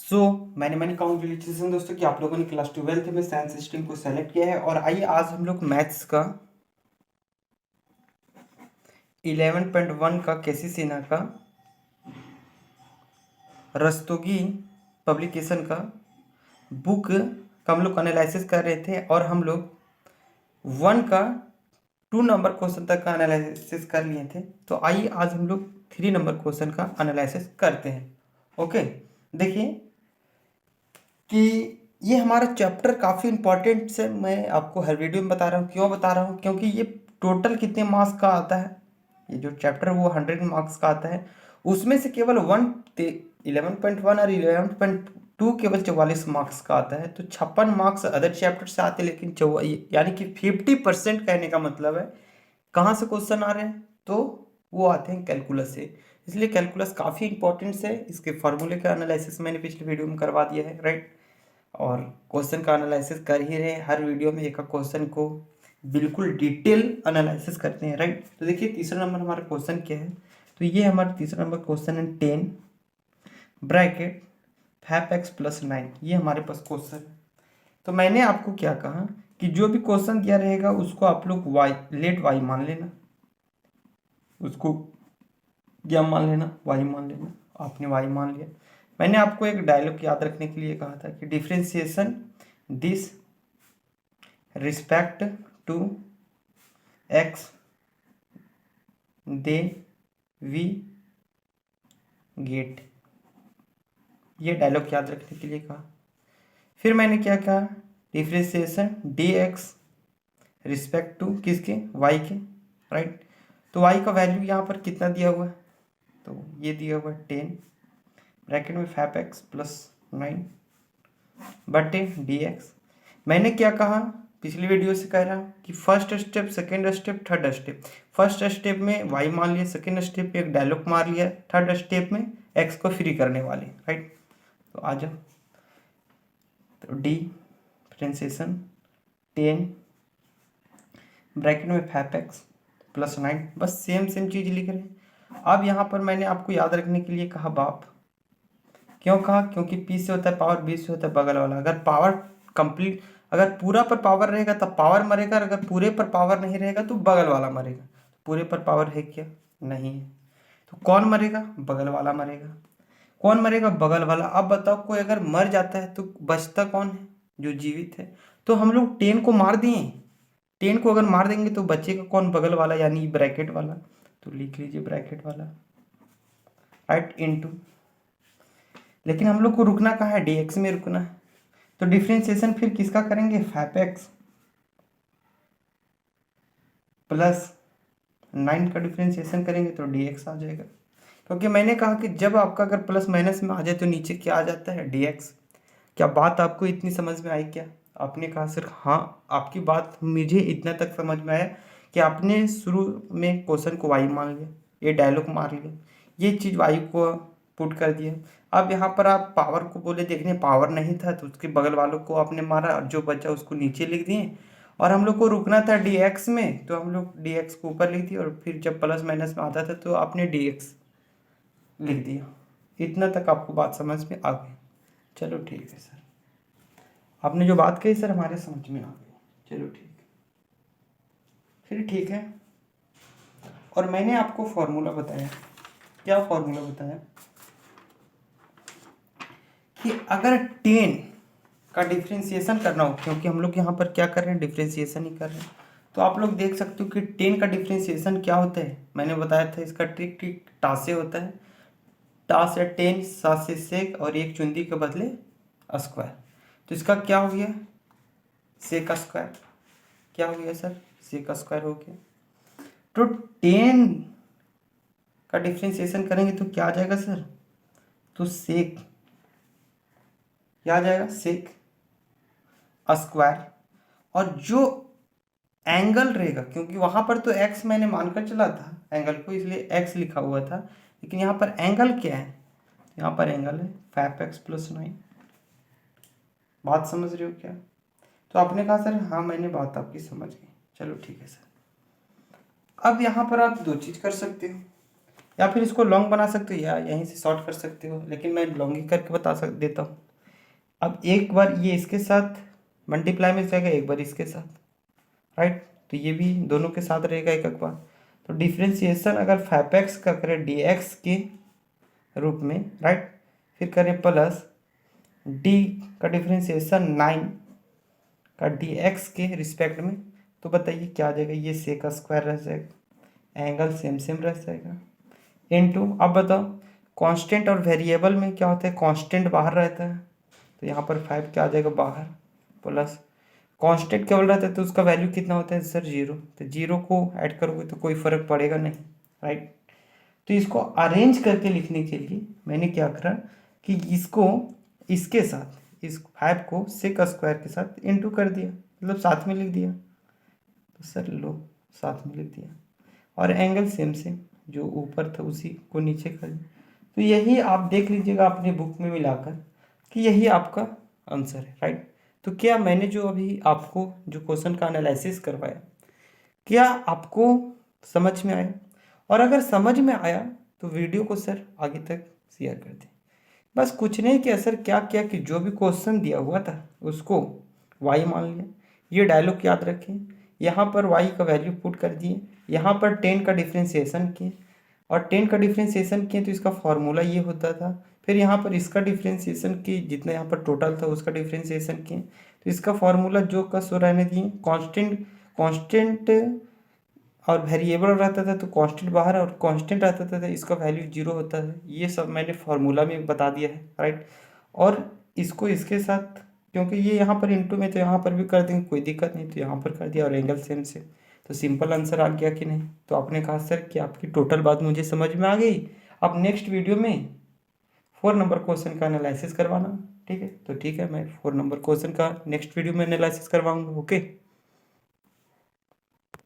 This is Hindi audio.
सो मैंने कांग्रेचुलेसन दोस्तों कि आप लोगों ने क्लास 12th में साइंस स्ट्रीम को सेलेक्ट किया है। और आइए आज हम लोग मैथ्स का 11.1 का केसी सिन्हा का रस्तोगी पब्लिकेशन का बुक का हम लोग एनालिसिस कर रहे थे। और हम लोग 1 का 2 नंबर क्वेश्चन तक का एनालिसिस कर लिए थे। तो आइए आज हम लोग 3 नंबर क्वेश्चन का एनालिसिस करते हैं। ओके, देखिए कि ये हमारा चैप्टर काफ़ी इंपॉर्टेंट से मैं आपको हर वीडियो में बता रहा हूँ। क्यों बता रहा हूँ? क्योंकि ये टोटल कितने मार्क्स का आता है। ये जो चैप्टर वो 100 मार्क्स का आता है, उसमें से केवल 11.1 और 11.2 केवल 44 मार्क्स का आता है। तो 56 मार्क्स अदर चैप्टर से आते हैं, लेकिन यानी कि 50% कहने का मतलब है कहाँ से क्वेश्चन आ रहे हैं, तो वो आते हैं कैलकुलस से। इसलिए कैलकुलस काफ़ी इंपॉर्टेंट है। इसके फार्मूले का एनालिसिस मैंने पिछले वीडियो में करवा दिया है, राइट। और क्वेश्चन का एनालिसिस कर ही रहे हैं, हर वीडियो में एक क्वेश्चन को बिल्कुल डिटेल एनालिसिस करते हैं, राइट। तो देखिए तीसरा नंबर हमारा क्वेश्चन क्या है। तो ये हमारा तीसरा नंबर क्वेश्चन है 10 ब्रैकेट 5x + 9। ये हमारे पास क्वेश्चन है। तो मैंने आपको क्या कहा कि जो भी क्वेश्चन दिया रहेगा उसको आप लोग लेट वाई मान लेना, उसको क्या मान लेना, वाई मान लेना। आपने वाई मान लिया। मैंने आपको एक डायलॉग याद रखने के लिए कहा था कि differentiation this respect to x they we get. ये डायलॉग याद रखने के लिए कहा। फिर मैंने क्या कहा, differentiation d x respect to किसके, वाई के, राइट। तो वाई का वैल्यू यहाँ पर कितना दिया हुआ है, तो ये दिया हुआ है 10 ब्रैकेट में 5x + 9 बटे डी एक्स। मैंने क्या कहा, पिछली वीडियो से कह रहा हूँ कि first step, second step, third step. First step में y मान लिया, सेकेंड स्टेप में एक डायलॉग मार लिया, थर्ड स्टेप में x को फ्री करने वाले, राइट। तो आ जाओ, तो डिफरेंशिएशन 10 ब्रैकेट में 5x + 9, बस सेम चीज़ लिख रहे हैं। अब यहाँ पर मैंने आपको याद रखने के लिए कहा बाप। क्यों कहा? क्योंकि P से होता है पावर, B से होता है बगल वाला। अगर पावर कंप्लीट, अगर पूरा पर पावर रहेगा तब पावर मरेगा, अगर पूरे पर पावर नहीं रहेगा तो बगल वाला मरेगा। पूरे पर पावर है क्या? नहीं है। तो कौन मरेगा? बगल वाला मरेगा। कौन मरेगा? बगल वाला। अब बताओ, कोई अगर मर जाता है तो बचता कौन है? जो जीवित है। तो हम लोग 10 को मार दिए, 10 को अगर मार देंगे तो बचेगा कौन? बगल वाला, यानी ब्रैकेट वाला। तो लिख लीजिए ब्रैकेट वाला, राइट, इनटू। लेकिन हम लोग को रुकना कहाँ है? dx में रुकना है। तो डिफ्रेंशिएशन फिर किसका करेंगे? 5x + 9 का डिफ्रेंशिएशन करेंगे तो dx आ जाएगा। क्योंकि मैंने कहा कि जब आपका अगर प्लस माइनस में आ जाए तो नीचे क्या आ जाता है? dx। क्या बात आपको इतनी समझ में आई क्या? आपने कहा सर हाँ, आपकी बात मुझे इतना तक समझ में आया कि आपने शुरू में क्वेश्चन को वाई मान लिया, ये डायलॉग मार लिया, ये चीज़ वाई को पुट कर दिया। अब यहाँ पर आप पावर को बोले देखने, पावर नहीं था तो उसके बगल वालों को आपने मारा और जो बचा उसको नीचे लिख दिए। और हम लोग को रुकना था dx में, तो हम लोग dx को ऊपर लिख दिए, और फिर जब प्लस माइनस में आता था तो आपने dx लिख दिया। इतना तक आपको बात समझ में आ गई? चलो ठीक है सर, आपने जो बात कही सर हमारे समझ में आ गई। चलो ठीक, फिर ठीक है। और मैंने आपको फॉर्मूला बताया। क्या फॉर्मूला बताया? कि अगर 10 का डिफ्रेंशिएशन करना हो, क्योंकि हम लोग यहाँ पर क्या कर रहे हैं? डिफ्रेंशिएशन ही कर रहे हैं। तो आप लोग देख सकते हो कि 10 का डिफ्रेंशिएशन क्या होता है। मैंने बताया था इसका ट्रिक टा से होता है। टा से 10, सा से सेक, और एक चुंदी के बदले स्क्वायर। तो इसका क्या हो गया? Sec square. क्या हो गया सर? सेक स्क्वायर हो गया। तो 10 का डिफ्रेंशिएशन करेंगे तो क्या आ जाएगा सर? तो सेक क्या आ जाएगा? Sec square. और जो एंगल रहेगा, क्योंकि वहां पर तो एक्स मैंने मानकर चला था एंगल को, इसलिए एक्स लिखा हुआ था, लेकिन यहाँ पर एंगल क्या है? यहाँ पर एंगल है 5x + 9। बात समझ रहे हो क्या? तो आपने कहा सर हाँ, मैंने बात आपकी समझ गई। चलो ठीक है सर। अब यहाँ पर आप दो चीज़ कर सकते हो। या फिर इसको लॉन्ग बना सकते हो या यहीं से शॉर्ट कर सकते हो, लेकिन मैं लॉन्ग ही करके बता देता हूँ। अब एक बार ये इसके साथ मल्टीप्लाई में जाएगा, एक बार इसके साथ, राइट। तो ये भी दोनों के साथ रहेगा एक एक बार। तो डिफ्रेंसिएशन अगर 5x का करें dx के रूप में, राइट, फिर करें प्लस d का डिफ्रेंसिएशन 9 का dx के रिस्पेक्ट में, तो बताइए क्या आ जाएगा। ये सेक का स्क्वायर रह जाएगा, एंगल सेम सेम रह जाएगा, इनटू, अब बताओ कांस्टेंट और वेरिएबल में क्या होता है, कांस्टेंट बाहर रहता है, तो यहाँ पर 5 क्या आ जाएगा बाहर, प्लस कांस्टेंट केवल रहता है तो उसका वैल्यू कितना होता है सर 0, तो 0 को ऐड करोगे तो कोई फर्क पड़ेगा नहीं, राइट। तो इसको अरेंज करके लिखने के लिए मैंने क्या करा कि इसको इसके साथ, इस 5 को सेक स्क्वायर के साथ इनटू कर दिया, मतलब साथ में लिख दिया, तो सर लो साथ में लिख दिया, और एंगल सेम सेम जो ऊपर था उसी को नीचे कर दिया। तो यही आप देख लीजिएगा अपने बुक में मिलाकर कि यही आपका आंसर है, राइट। तो क्या मैंने जो अभी आपको जो क्वेश्चन का एनालिसिस करवाया, क्या आपको समझ में आया? और अगर समझ में आया तो वीडियो को सर आगे तक शेयर कर दें। बस कुछ नहीं किया सर, क्या किया कि जो भी क्वेश्चन दिया हुआ था उसको y मान लिया। ये डायलॉग याद रखें, यहाँ पर y का वैल्यू पुट कर दिए, यहाँ पर 10 का डिफ्रेंसिएशन किए, और 10 का डिफ्रेंसिएशन किए तो इसका फॉर्मूला ये होता था। फिर यहाँ पर इसका डिफ्रेंसिएशन किए, जितना यहाँ पर टोटल था उसका डिफ्रेंसिएशन किए, तो इसका फॉर्मूला जो का सो रहने दिए, कांस्टेंट कांस्टेंट और वेरिएबल रहता था तो कांस्टेंट बाहर, और कांस्टेंट रहता था तो इसका वैल्यू 0 होता है। ये सब मैंने फार्मूला में बता दिया है, राइट। और इसको इसके साथ, क्योंकि ये यहाँ पर इंटू में तो यहाँ पर भी कर देंगे, कोई दिक्कत नहीं, तो यहाँ पर कर दिया, और एंगल सेम से, तो सिंपल आंसर आ गया कि नहीं। तो आपने कहा सर कि आपकी टोटल बात मुझे समझ में आ गई, अब नेक्स्ट वीडियो में 4 नंबर क्वेश्चन का एनालिसिस करवाना, ठीक है। तो ठीक है, मैं 4 नंबर क्वेश्चन का नेक्स्ट वीडियो में एनालिसिस करवाऊँगा, ओके।